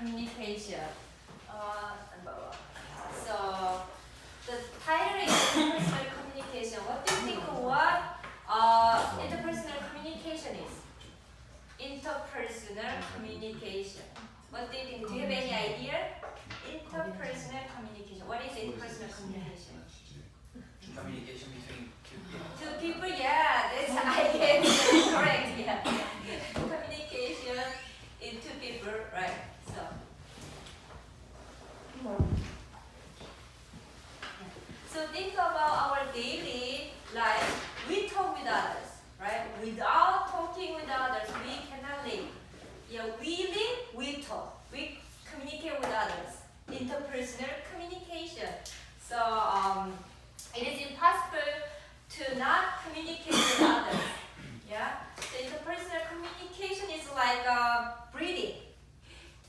communication. So the title is interpersonal communication. What do you think what interpersonal communication is? Interpersonal communication. What do you think? Do you have any idea? Interpersonal communication. What is interpersonal communication? Communication between two people. Two people, yeah, that's I guess correct, yeah. Communication in two people, right? So think about our daily life. We talk with others, right? Without talking with others, we cannot live. Yeah, we live, we talk, we communicate with others. Interpersonal communication. So it is impossible to not communicate with others. Yeah. So interpersonal communication is like breathing.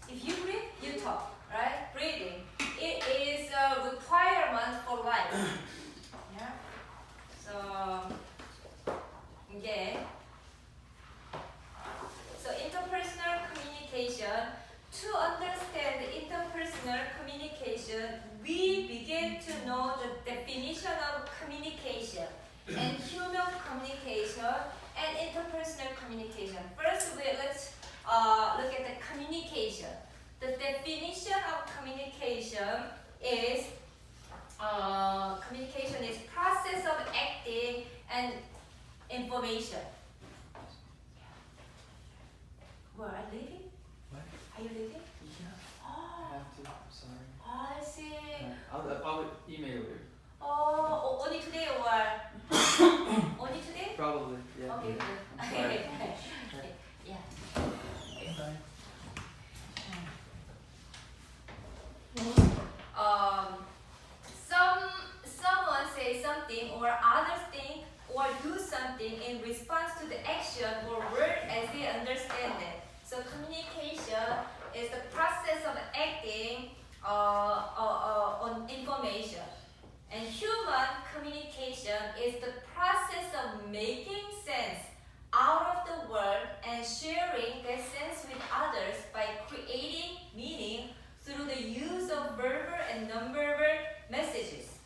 If you breathe, you talk, right? Breathing. It is a requirement for life. Yeah. So again. So interpersonal communication. To understand the interpersonal communication, we begin to know the definition of communication and human communication and interpersonal communication. First, let's look at the communication. The definition of communication is process of acting and information. Where are you living? What? Are you living? Yeah. Oh, I have to. I'm sorry. I see. I'll email you. Oh, only today or only today? Probably. Yeah. Okay, good. I'm sorry. Yeah. Bye. Someone says something or others think or do something in response to the action or word as they understand it. So communication is the process of acting on information. And human communication is the process of making sense out of the world and sharing that sense with others by creating meaning through the use of verbal and nonverbal messages.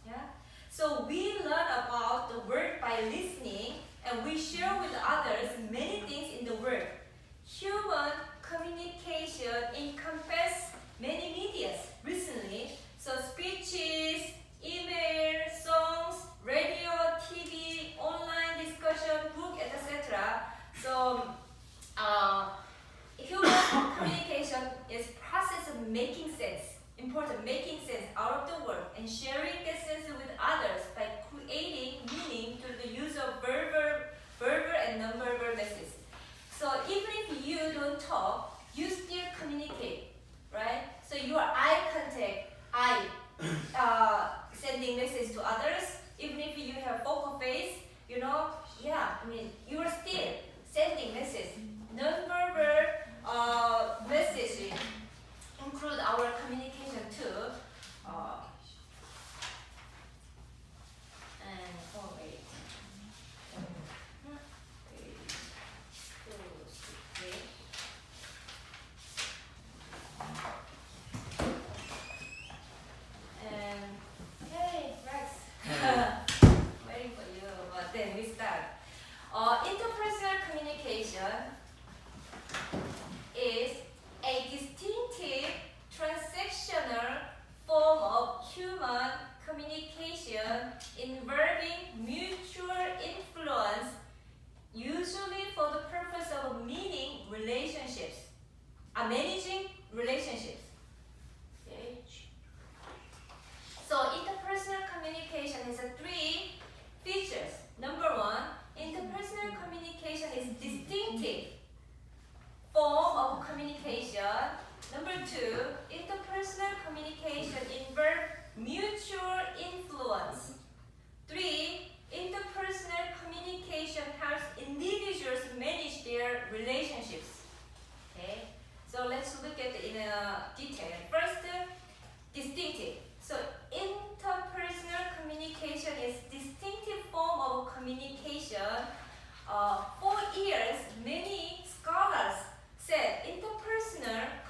Yeah? So we learn about the word by listening, and we share with others many things in the word. Human communication encompasses many medias recently, so speeches, email, songs, radio, TV, online discussion, book, etc. So human communication is process of making sense, important, making sense out of the world and sharing that sense with others by creating meaning through the use of verbal and nonverbal messages. So even if you don't talk, you still communicate, right? So your eye contact, sending message to others, even if you have poker face, you know, you are still sending message. Nonverbal messaging include our communication too. Hey, Rex. Waiting for you, but then we start. Interpersonal communication is a distinctive transactional form of human communication involving mutual influence, usually for the purpose of managing relationships. Okay. So interpersonal communication has three features. Number one, interpersonal communication is distinctive form of communication. Number two, interpersonal communication involves mutual influence. Three, interpersonal communication helps individuals manage their relationships. Okay, so let's look at it in detail. First, distinctive. So interpersonal communication is distinctive form of communication. For years, many scholars said interpersonal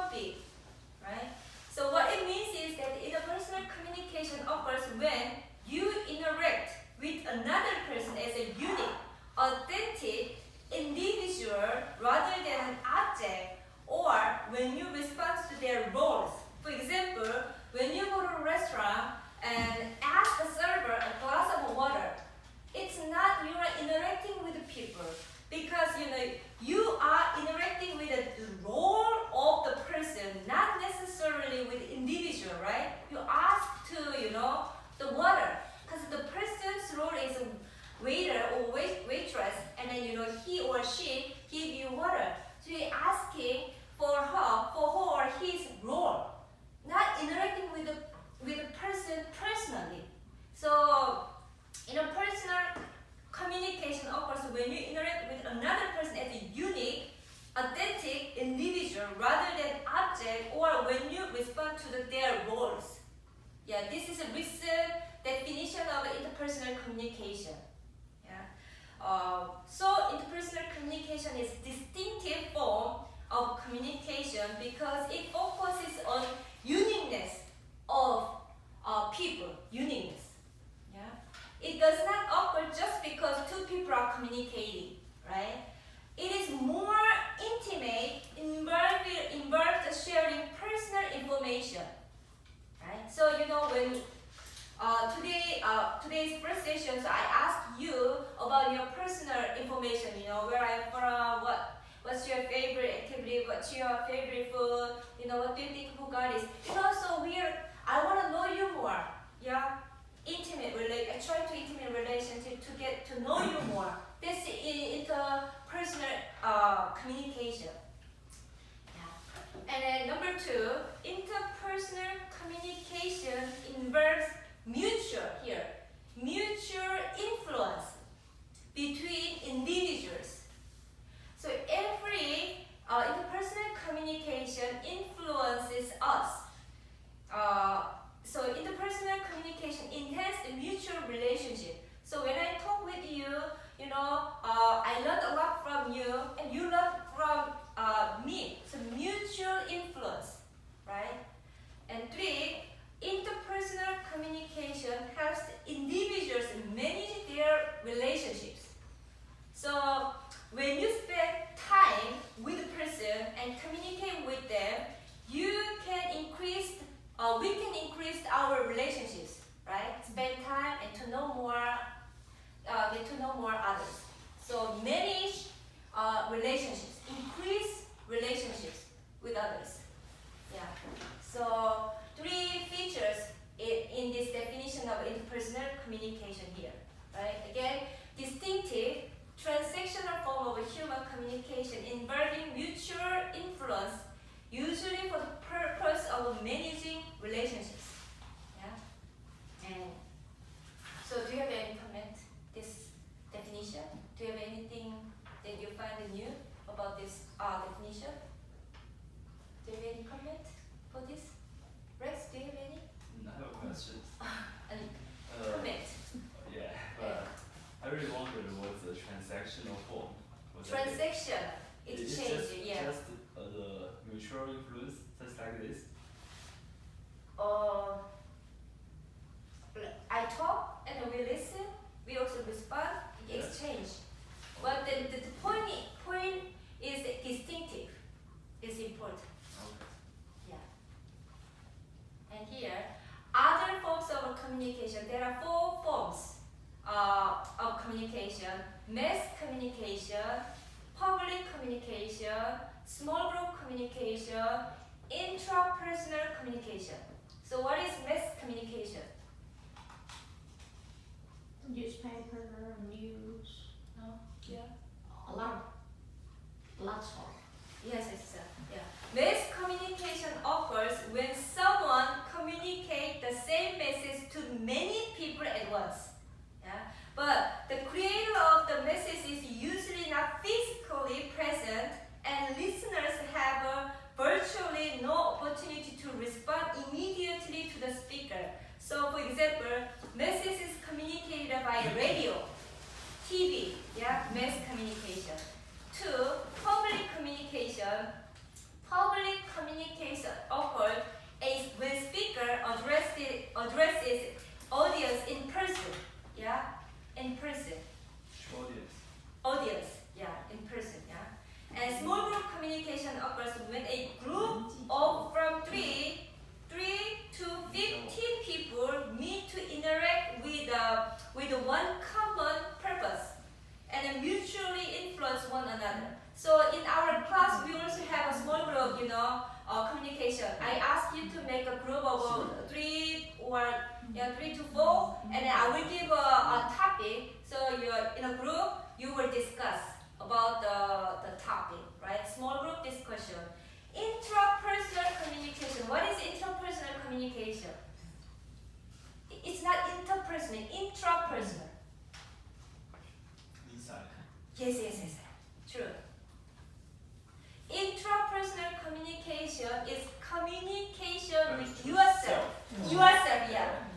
topic, right? So what it means is that interpersonal communication occurs when you interact with another person as a unique, authentic individual rather than an object, or when you respond to their roles. For example, when you go to a restaurant and ask the server a glass of water, it's not you are interacting with the people, because you are interacting with the role of the person, not necessarily with the individual, right? You ask to the water because the person's role is a waiter or waitress, and then he or she give you water. So you're asking for her or his role, not interacting with the person personally. So personal communication occurs when you interact with another person as a unique, authentic individual rather than object, or when you respond to their roles. Yeah, this is a recent definition of interpersonal communication. Yeah. So interpersonal communication is distinctive form of communication because it focuses on uniqueness of people, uniqueness. Yeah. It does not occur just because two people are communicating, right? It is more intimate, involves sharing personal information, right? So when today's first session, so I asked you about your personal information. Where I'm from, what's your favorite activity, what's your favorite food, what do you think who God is. So I want to know you more. Yeah. I try to intimate relationship to get to know you more. This is interpersonal communication. Yeah. And then number 2, interpersonal communication involves mutual influence between individuals. So every interpersonal communication influences us. So interpersonal communication enhances the mutual relationship. So when I talk with you, I learn a lot from you, and you learn from me. So mutual influence, right? And 3, interpersonal communication helps individuals manage their relationships. So when you spend time with a person and communicate with them, we can increase our relationships, right? Spend time and to know more, get to know more others. So manage relationships, increase relationships with others. Yeah. So 3 features in this definition of interpersonal communication here, right? Again, distinctive, transactional form of human communication involving mutual influence, usually for the purpose of managing relationships. Yeah. And so, do you have any comment this definition? Do you have anything that you find new about this definition? Do you have any comment for this? Rex, do you have any? I have a question. Any comment? Yeah, but I really wondered what's the transactional form. Transaction. It's changing, yeah. Just the mutual influence, just like this. I talk and we listen. We also respond. Yeah. Exchange. But the point is distinctive. It's important. Okay. Yeah. And here, other forms of communication. There are 4 forms of communication: mass communication, public communication, small group communication, intrapersonal communication. So what is mass communication? Newspaper, news, No? Yeah. lots of. Yes, yeah. Mass communication occurs when someone communicates the same message to many people at once. Yeah. But the creator of the message is usually not physically present, and listeners have virtually no opportunity to respond immediately to the speaker. So, for example, message is communicated by radio, TV, yeah, mass communication. 2, public communication communication. I ask you to make a group of 3 to 4, and then I will give a topic. So you're in a group, you will discuss about the topic, right? Small group discussion. Intrapersonal communication. What is intrapersonal communication? It's not interpersonal, intrapersonal. Inside. Yes. True. Intrapersonal communication is communication with yourself. Yourself,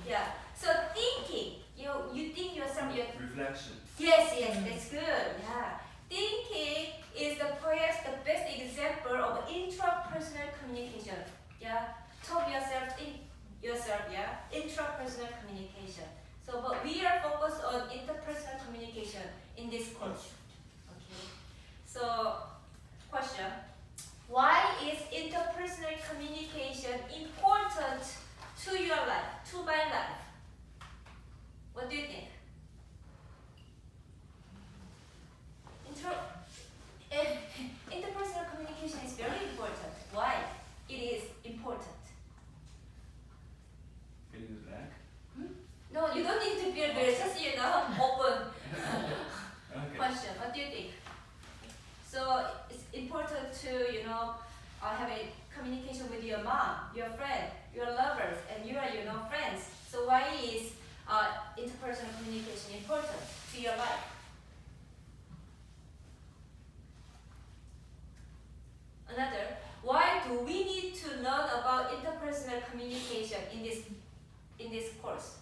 yeah. So thinking, you think yourself. Reflection. Yes, that's good. Yeah. Thinking is perhaps the best example of intrapersonal communication. Yeah. Talk yourself, think yourself. Yeah. Intrapersonal communication. So, but we are focused on interpersonal communication in this course. Okay. So, question: why is interpersonal communication important to your life, to my life? What do you think? Interpersonal communication is very important. Why? It is important. Getting the back. No, you don't need to feel very just open Okay. question. What do you think? So it's important to have a communication with your mom, your friend, your lovers, and your friends. So why is interpersonal communication important to your life? Another, why do we need to learn about interpersonal communication in this course?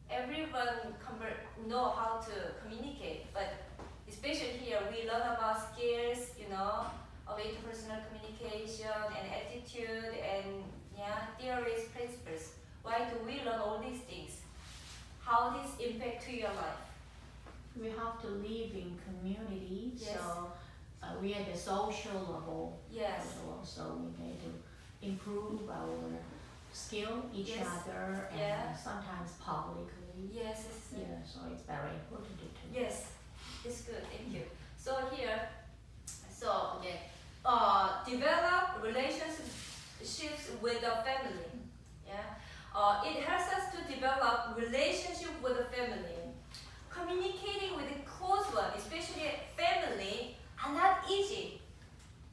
Everyone know how to communicate, but especially here we learn about skills, of interpersonal communication and attitude and theories, principles. Why do we learn all these things? How this impact to your life? We have to live in community, Yes. so we are at the social level. Yes. So we need to improve our skill each Yes. other and Yeah. sometimes publicly. Yes. Yeah, so it's very important to do. Yes. It's good. Thank you. So here, develop relationships with the family. Yeah. It helps us to develop relationship with the family. Communicating with a close one, especially family, are not easy.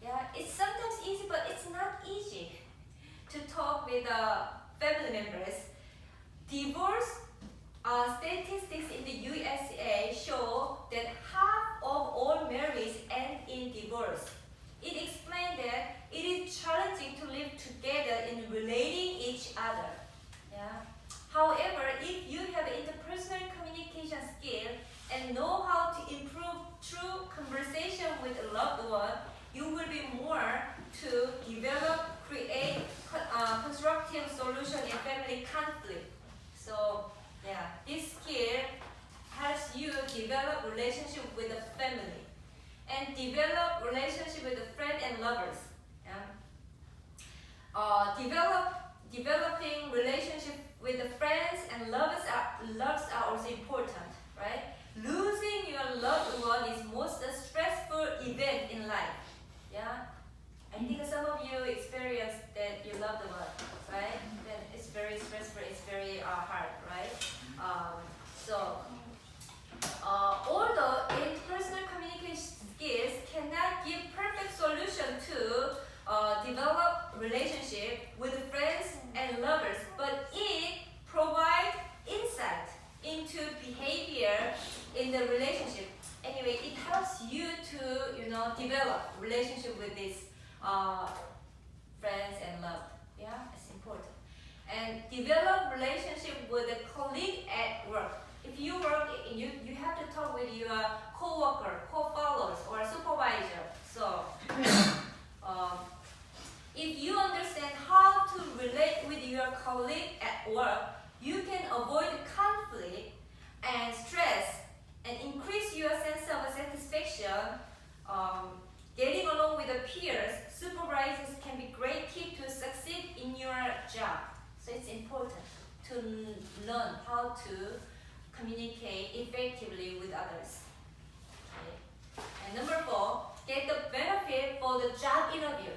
Yeah, it's sometimes easy, but it's not easy to talk with family members. Divorce statistics in the USA show that half of all marriages end in divorce. It explains that it is challenging to live together in relating each other. Yeah. However, if you have interpersonal communication skill and know how to improve through conversation with a loved one, you will be more to create constructive solution in family conflict. So, this skill helps you develop relationship with the family and develop relationship with the friend and lovers. Developing relationship with the friends and lovers are also important, right? Losing your loved one is most stressful event in life. Yeah, I think some of you experienced that you loved one, right? Then it's very stressful. It's very hard, right? Although interpersonal communication skills cannot give perfect solution to develop relationship with friends and lovers, but it provides insight into behavior in the relationship. Anyway, it helps you to develop relationship with these friends and love. Yeah, it's important. And develop relationship with a colleague at work. If you work, you have to talk with your co-worker, co-followers, or supervisor. So, if you understand how to relate with your colleague at work, you can avoid conflict and stress and increase your sense of satisfaction. Getting along with the peers, supervisors can be great key to succeed in your job. So it's important to learn how to communicate effectively with others. Okay. And number 4, get the benefit for the job interview.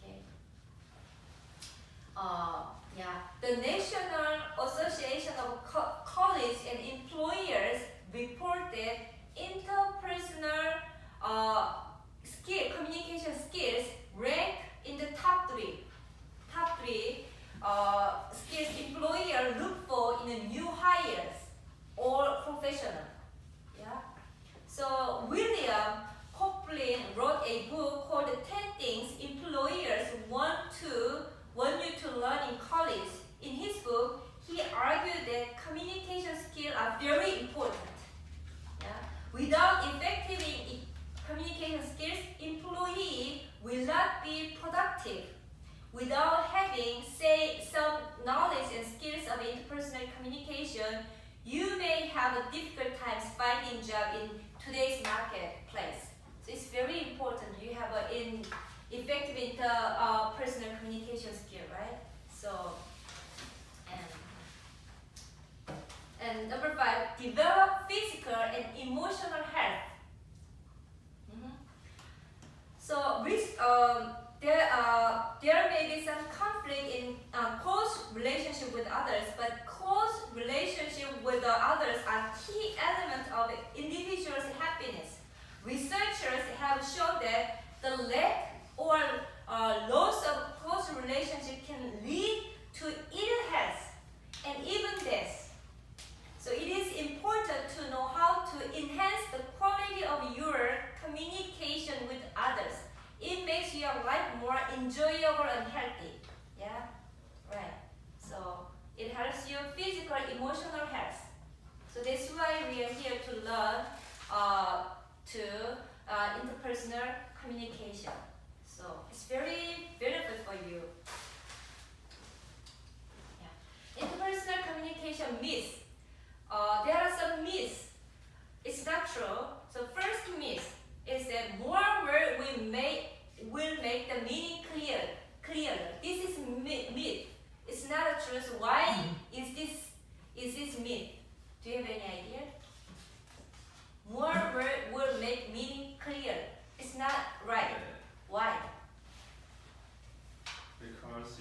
Okay. The National Association of College and Employers reported interpersonal communication skills ranked in the top three skills employer look for in a new hires or professional. Yeah. So William Copeland wrote a book called 10 Things Employers Want You to Learn in College. In his book, he argued that communication skills are very important. Yeah? Without effective communication skills, employee will not be productive. Without having, say, some knowledge and skills of interpersonal communication, you may have a difficult time finding job in today's marketplace. So it's very important you have an effective interpersonal communication skill, right? So, and number 5, develop physical and emotional health. So, there may be some conflict in close relationship with others, but close relationship with the others are key elements of individual's happiness. Researchers have shown that the lack or loss of close relationship can lead to ill health and even death. So it is important to know how to enhance the quality of your communication with others. It makes your life more enjoyable and healthy. Yeah? Right. So it helps your physical, emotional health. So that's why we are here to learn interpersonal communication. So it's very benefit for you. Yeah. Interpersonal communication myths. There are some myths. It's not true. So first myth is that more words will make the meaning clearer. This is myth. It's not a truth. Why is this myth? Do you have any idea? More words will make meaning clear. It's not right. Why? Because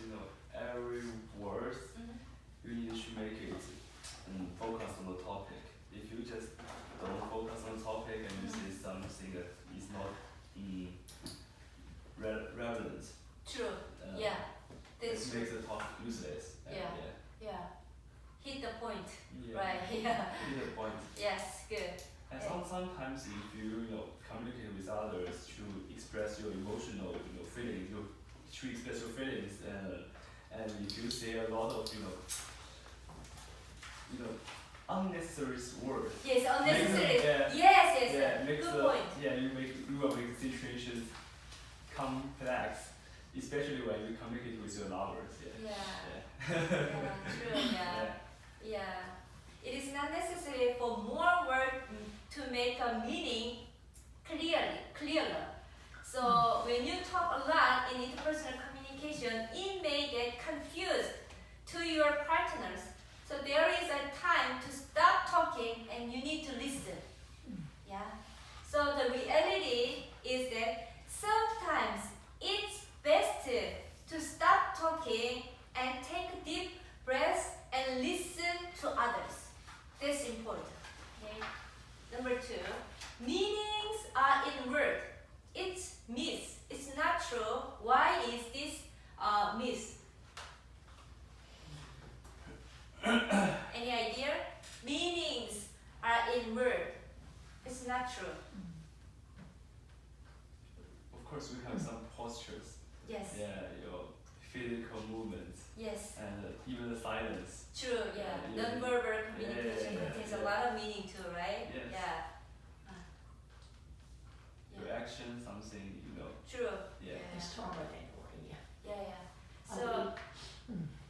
every word you need to make it focus on the topic. If you just don't focus on the topic and you say something that is not relevant, True. Yeah. That's it true. makes the topic useless. Yeah. Hit the point. Yeah. Right. Yeah. Hit the point. Yes. Good. And sometimes if you communicate with others to express your emotional feelings, to express your feelings, and if you say a lot of unnecessary words. Yes. Unnecessary. Yeah. Yes. Yeah, makes Good the, point. Yeah, you will make situations complex, especially when you communicate with your lovers. Yeah. Yeah. True. Yeah. It is not necessary for more words to make a meaning clearer. So when you talk a lot in interpersonal communication, it may get confused to your partners. So there is a time to stop talking and you need to listen. Yeah. So the reality is that sometimes it's best to stop talking and take a deep breath and listen to others. That's important. Okay. Number 2, meanings are in word. It's myth. It's not true. Why is this myth? Any idea? Meanings are in word. It's not true. Of course, we have some postures. Yes. Yeah, your physical movements Yes. and even the silence. True. Yeah. Non-verbal communication contains a lot of meaning too, right? Yes. Yeah. Your action, something True. Yeah. It's stronger than word, yeah. Yeah. So,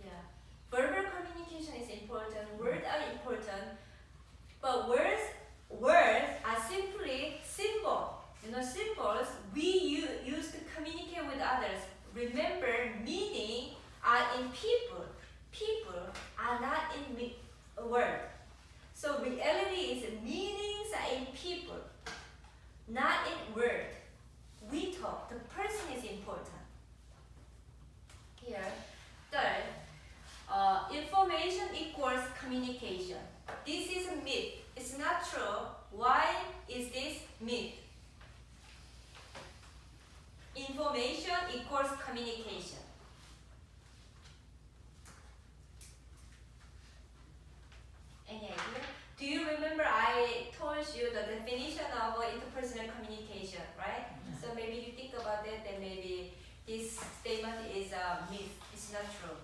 yeah, verbal communication is important. Words are important, but words are simply symbols. Symbols we use to communicate with others. Remember, meaning are in people. People are not in word. So reality is meanings are in people, not in word. we talk, the person is important. Here, third, information equals communication. This is a myth. It's not true. Why is this myth? Information equals communication. Any idea? Do you remember I told you the definition of interpersonal communication, right? So maybe you think about that, then maybe this statement is a myth. It's not true.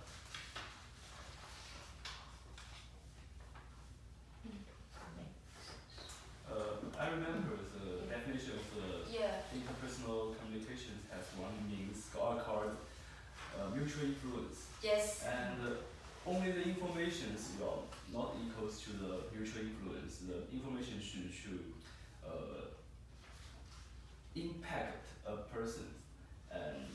I remember the definition of the Yeah. interpersonal communications has one means called mutual influence. Yes. And only the information will not equals to the mutual influence. The information should impact a person and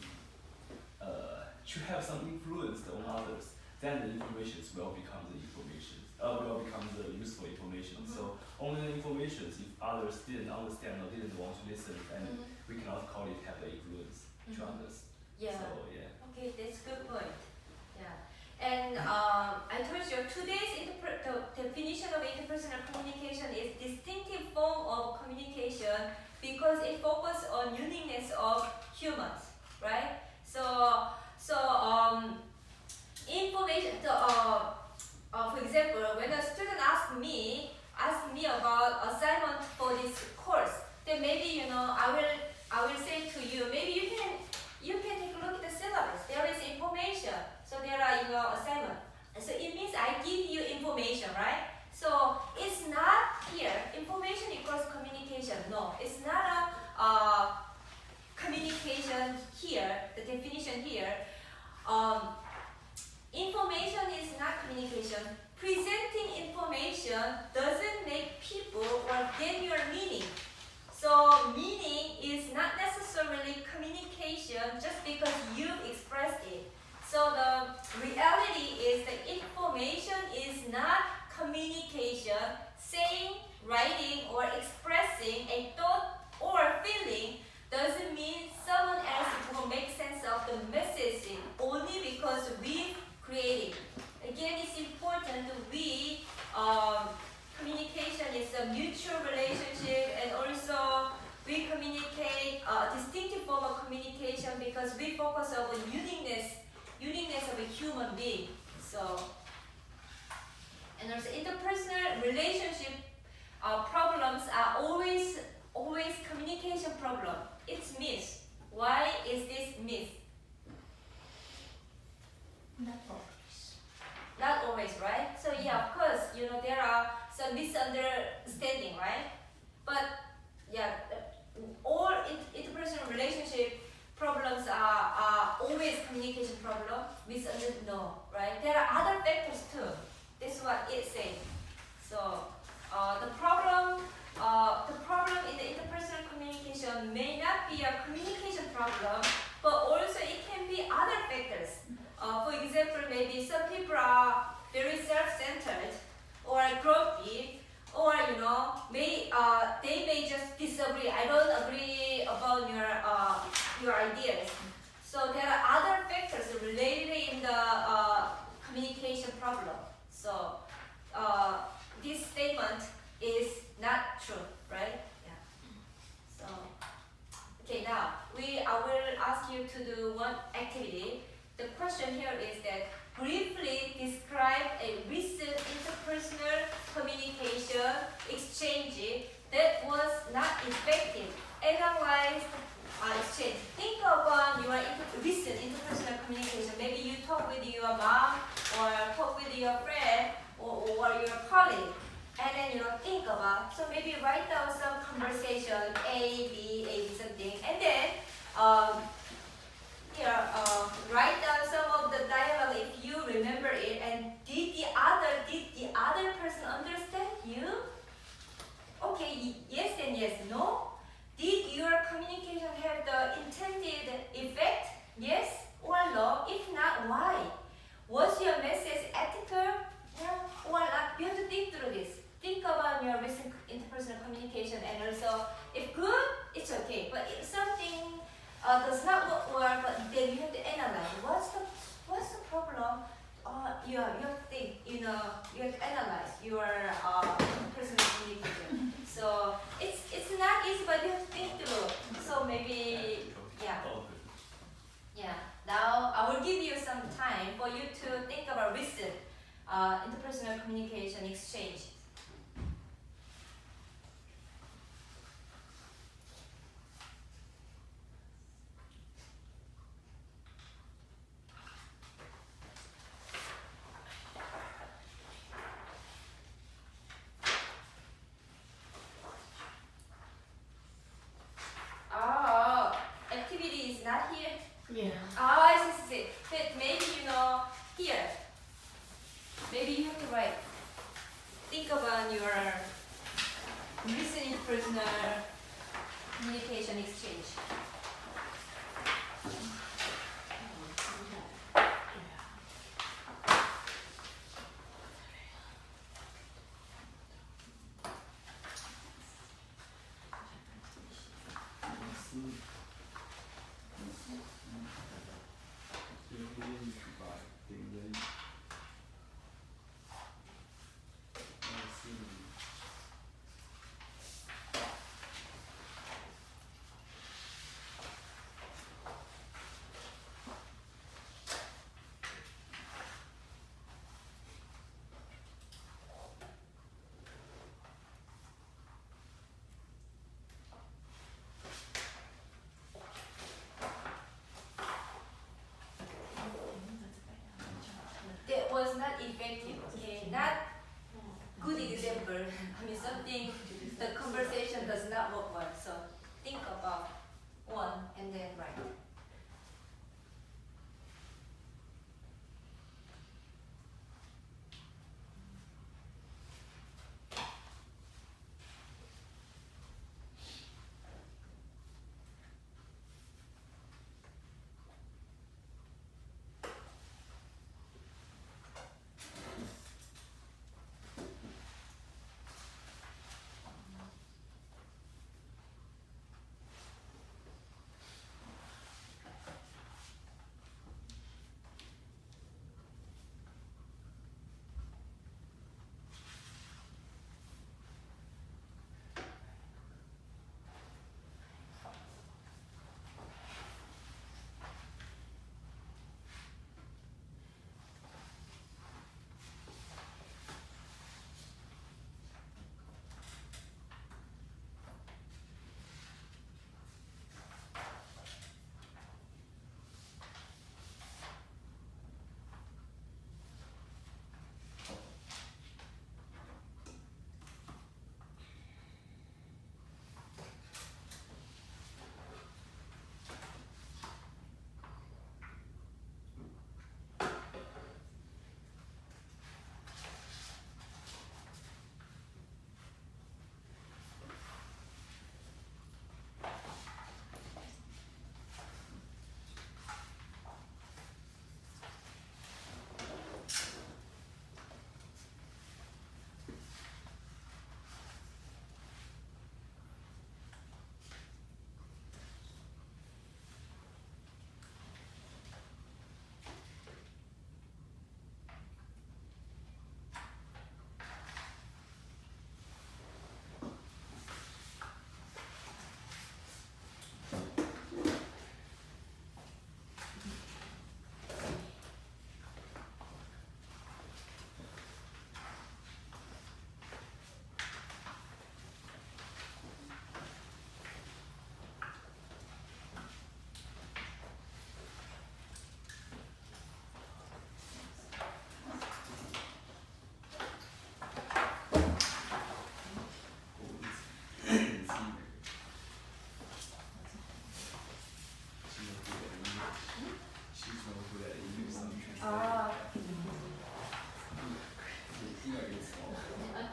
should have some influence on others. Then the information will become the information. Will become the useful information. So only the information, if others didn't understand or didn't want to listen, then we cannot call it have the influence to others. Yeah. So yeah. Okay, that's a good point. Yeah. And I told you today's the definition of interpersonal communication is distinctive form of communication because it focuses on uniqueness of humans, right? So information. For example, when a student asks me about assignment for this course, then maybe I will say to you, maybe you can take a look at the syllabus. There is information, so there are assignment. So it means I give you information, right? So it's not here. Information equals communication. No, it's not a communication here. The definition here. Information is not communication. Presenting information doesn't make people or get your meaning. So meaning is not necessarily communication just because you've expressed it. So the reality is that information is not communication. Saying, writing, or expressing a thought or feeling doesn't mean someone else will make sense of the message only because we create it. Again, it's important that communication is a mutual relationship, and also we communicate distinctive form of communication because we focus on uniqueness of a human being. So, and also interpersonal relationship problems are always communication problem. It's myth. Why is this myth? Not always. Not always, right? So yeah, of course, there are some misunderstanding, right? But yeah, all interpersonal relationship problems are always communication problem. Misunderstanding, no, right? There are other factors too. That's what it says. So the problem in the interpersonal communication may not be a communication problem, but also it can be other factors. For example, maybe some people are very self-centered or grumpy, or they may just disagree. I don't agree about your ideas. So there are other factors related in the communication problem. So this statement is not true, right? Yeah. So okay, now I will ask you to do one activity. The question here is that briefly describe a recent interpersonal communication exchange that was not effective. Analyze exchange. Think about your recent interpersonal communication. Maybe you talk with your mom or talk with your friend or your colleague. And then think about. So maybe write down some conversation, A, B, something, and then write down some of the dialogue if you remember it. And did the other person understand you? Okay, yes and yes. No. Did your communication have the intended effect? Yes or no? If not, why? Was your message ethical? Yeah or not? You have to think through this. Think about your recent interpersonal communication, and also if good, it's okay. But if something give you some time for you to think about recent interpersonal communication exchange. Activity is not here. Yeah. I see. But maybe here. Maybe you have to write. Think about your recent interpersonal communication exchange. That was not effective, okay? Not good example. I mean something the conversation does not work well. So think about one and then write.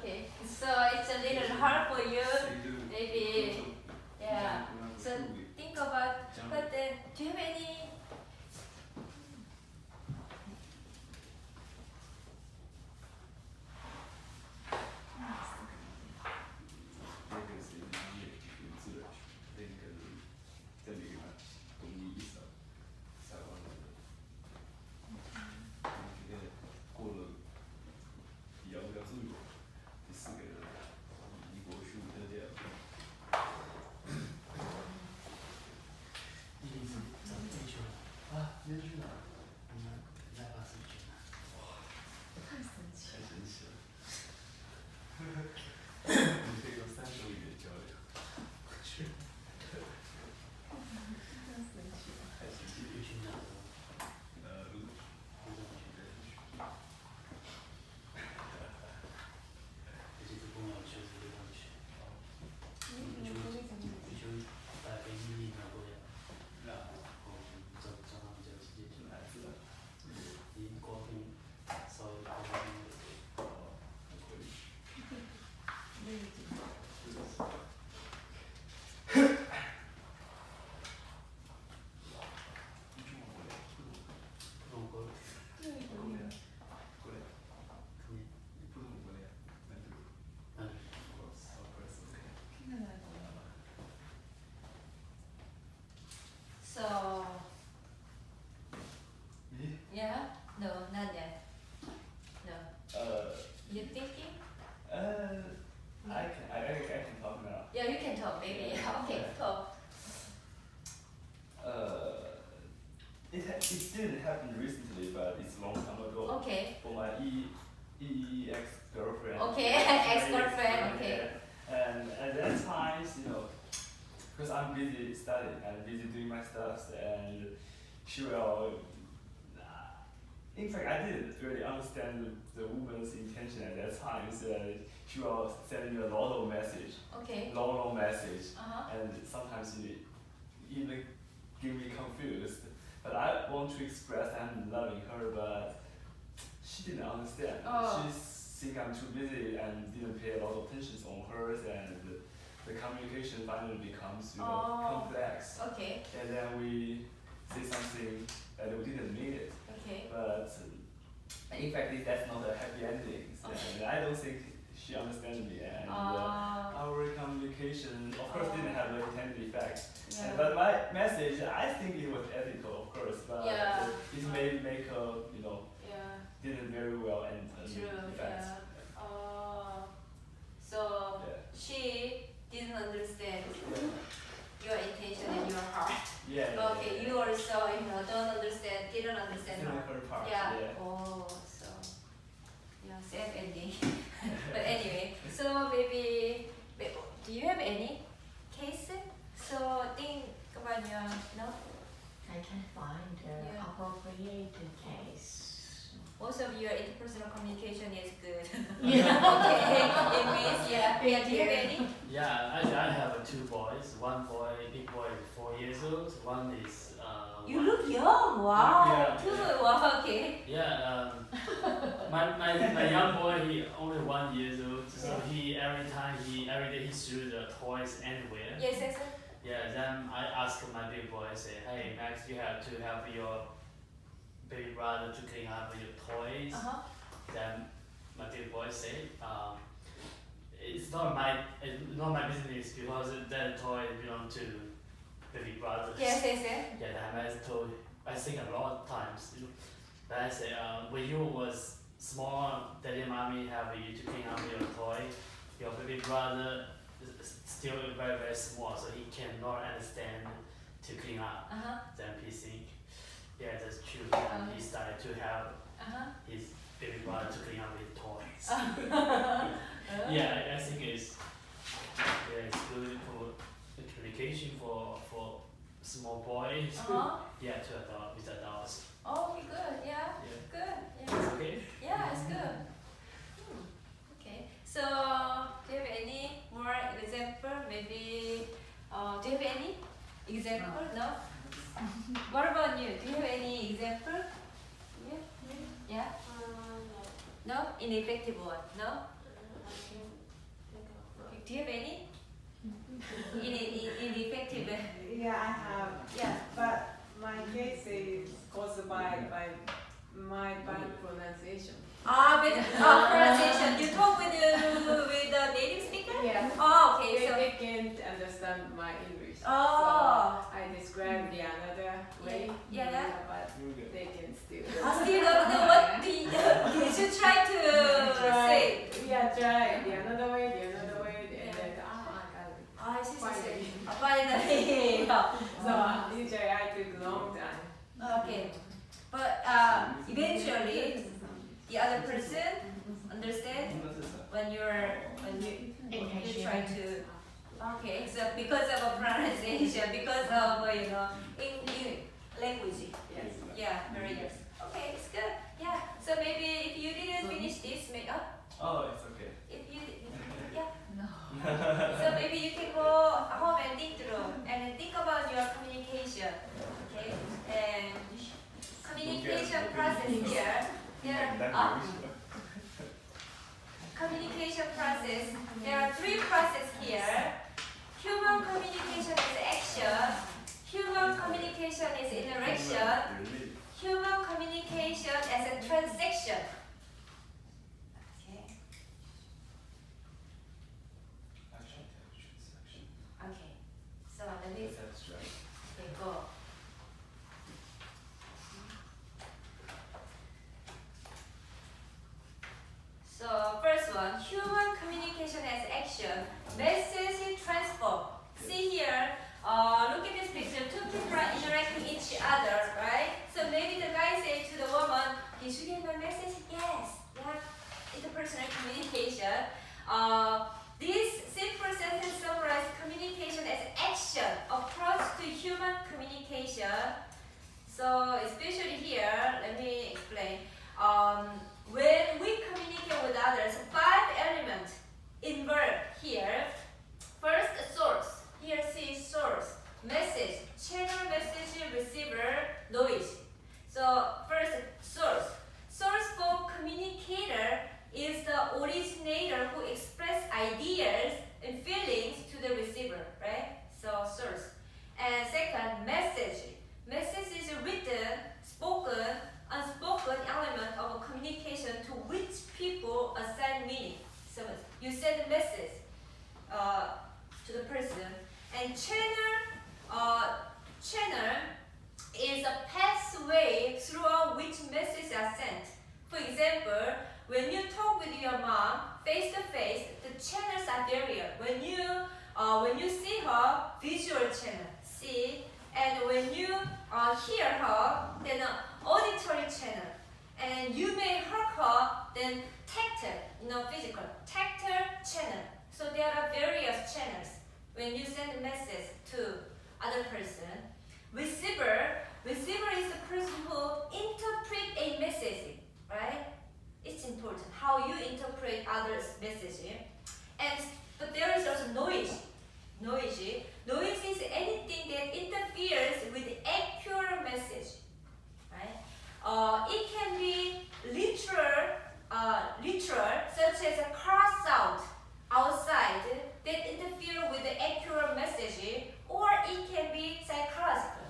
Okay, so it's a little hard for you, maybe. Yeah. So think about. But then, do you have any? 那把是去哪？太神奇太了。神奇了。你可以用30语言交流。太神奇了。太神奇了。去哪？如果不怎么去的。而且这公园确实非常去。就大概1年过呀。然后早上就直接就来自了。你沟通稍微沟通的。可以。那个景不懂过。那个过来。可以。你不懂过来，那就嗯。of course, okay. 听得来懂。 So Me? yeah, no, not yet. No, you thinking? I can talk now. Yeah, you can talk, maybe. Yeah, okay, talk. It didn't happen recently, but it's a long time ago. Okay. For my ex-girlfriend. Okay, ex-girlfriend, okay. And at that time, because I'm busy studying and busy doing my stuff, and she will. In fact, I didn't really understand the woman's intention at that time. So she will send me a lot of message, Okay. long message, Uh-huh. and sometimes it even give me confused. But I want to express I'm loving her, but she didn't understand. Oh. She think I'm too busy and didn't pay a lot of attention on hers, and the communication finally becomes complex. Okay. And then we say something that we didn't mean it. Okay. But in fact, that's not a happy ending. And I don't think she understands me. And our communication, of course, didn't have the intended effect. Yeah. But my message, I think it was ethical, of course, but Yeah. it may make a, Yeah. didn't very well end True. effect. Yeah. So Yeah. she didn't understand your intention and your heart. Yeah. Okay, you also, don't understand, didn't understand Didn't her. her part. Yeah. Yeah. Oh, so yeah, sad ending. But anyway, so maybe do you have any case? So think about your I can find the Yeah. appropriate case. most of your interpersonal communication is good. Yeah. Okay, it means yeah. Yeah, do you have any? Yeah, actually I have 2 boys. One boy, big boy is 4 years old. One is You look young. Wow. Yeah. Too. Wow. Okay. yeah, my young boy, he only 1 year old, so every day he threw the toys anywhere. Yes. Yes. Yeah, then I asked my big boy, I say, hey Max, you have to help your baby brother to clean up your toys. Then my big boy said, it's not my business because that toy belong to baby brothers. Yes. Yes. Yeah, and I think a lot of times, but I say, when you was small, daddy and mommy have you to clean up your toy. Your baby brother is still very, very small, so he cannot understand to clean up. Then he think, yeah, that's true. And he started to help his baby brother to clean up his toys. Yeah, I think it's good for the communication for small boys. Yeah, with adults. Oh, good. Yeah. Yeah. Good. It's Yeah. okay. Yeah, it's good. Okay. So, do you have any more example? Maybe. Do you have any example? No. What about you? Do you have any example? Yeah. No. Ineffective one. No. Do you have any? Ineffective. Yeah, I have. Yeah. But my case is caused by my bad pronunciation. With pronunciation. You talk with the native speaker? Yeah. Oh, okay. They, So. they can't understand my English. Oh. So I describe the another way. Yeah. But they can still. Still don't know what you should try to say. Yeah, try the another way, and then I got it. I see. Finally. Finally. So usually I took long time. Okay. But eventually the other person understand when you try to. Okay, so because of a pronunciation, because of in language. Yes. Yeah, very good. Okay, it's good. Yeah. So maybe if you didn't finish this, Oh, it's okay. if you so maybe you can go home and think through and think about your communication. Okay, and communication process here. Communication process. There are three processes here. Human communication is action. Human communication is interaction. Human communication as a transaction. Okay. Okay. So let me go. So first one, human communication as action, message transfer. See here, look at this picture. Two people are interacting each other, right? So maybe the guy said to the woman, "Did you get my message?" Yes. Yeah. Interpersonal communication. This simple sentence summarizes communication as action, approach to human communication. So especially here, let me explain. When we communicate with others, 5 elements involved here. First, source. Here, see source, message, channel, message, receiver, noise. So first, source. Source for communicator is the originator who express ideas and feelings to the receiver, right? So source. And second, message. Message is written, spoken, unspoken element of communication to which people assign meaning. So you send a message to the person, and channel is a pathway through which messages are sent. For example, when you talk with your mom face to face, the channels are barrier. When you see her, visual channel, see, and when you hear her, then auditory channel, and you may hug her, then tactile, physical, tactile channel. So there are various channels when you send a message to other person. Receiver is the person who interpret a message, right? It's important how you interpret others' message. But there is also noise. Noise is anything that interferes with accurate message, right? It can be literal, such as a car sound outside that interfere with the accurate message, or it can be psychological.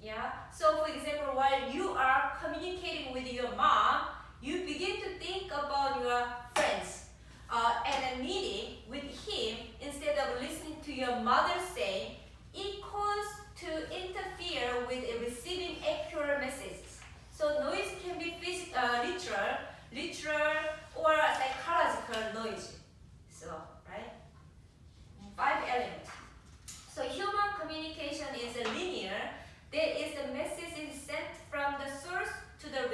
Yeah. So, for example, while you are communicating with your mom, you begin to think about your friends at a meeting with him instead of listening to your mother saying, equals to interfere with receiving accurate messages. So noise can be literal, or psychological noise. So, right? 5 elements. So human communication is linear. That is, the message is sent from the source to the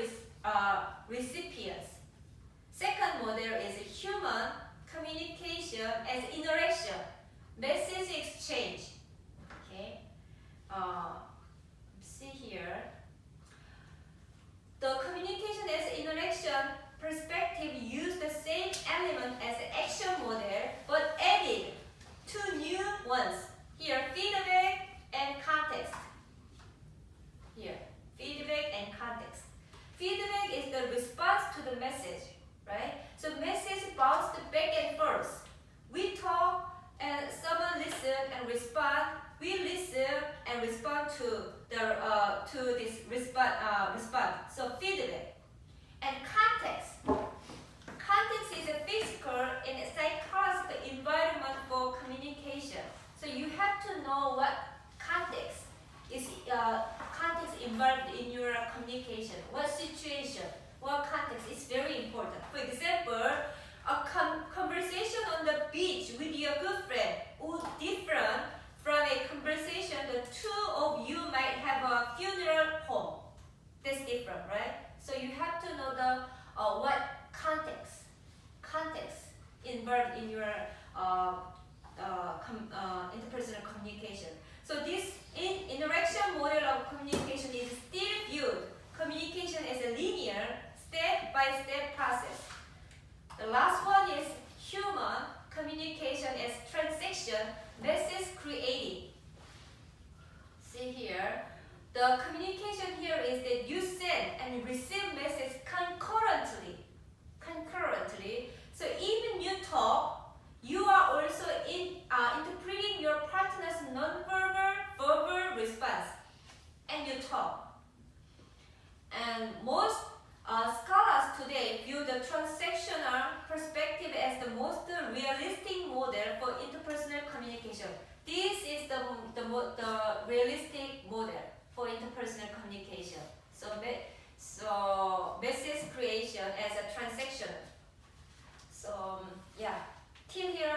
recipients. Second model is human communication as interaction, message exchange. Okay. See here. The communication as interaction perspective use the same element as the action model, but added 2 new ones. Here, feedback and context. Here, feedback and context. Feedback is the response to the message, right? So message bounced back and forth. We talk and someone listen and respond. We listen and respond to this response. So feedback. And context. Context is a physical and psychological environment for communication. So you have to know what context is involved in your communication. What situation, what context is very important. For example, a conversation on the beach with your good friend would different from a conversation the 2 of you might have a funeral home. That's different, right? So you have step-by-step process. The last one is human communication as transaction, message creating. See here, the communication here is that you send and receive message concurrently. So even you talk, you are also interpreting your partner's non-verbal, verbal response, and you talk. And most scholars today view the transactional perspective as the most realistic model for interpersonal communication. This is the realistic model for interpersonal communication. So message creation as a transaction. So yeah, till here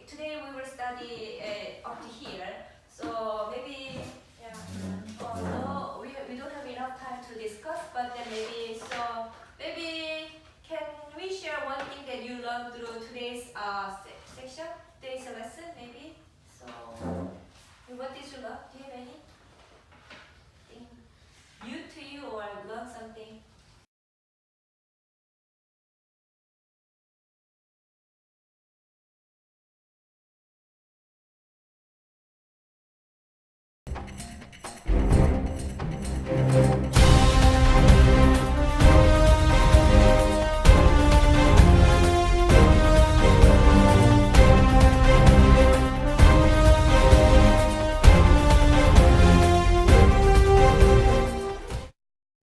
today we will study up to here. So maybe no, we don't have enough time to discuss, but then maybe can we share one thing that you learned through today's section, today's lesson maybe? So what did you learn? Do you have any thing new to you or learn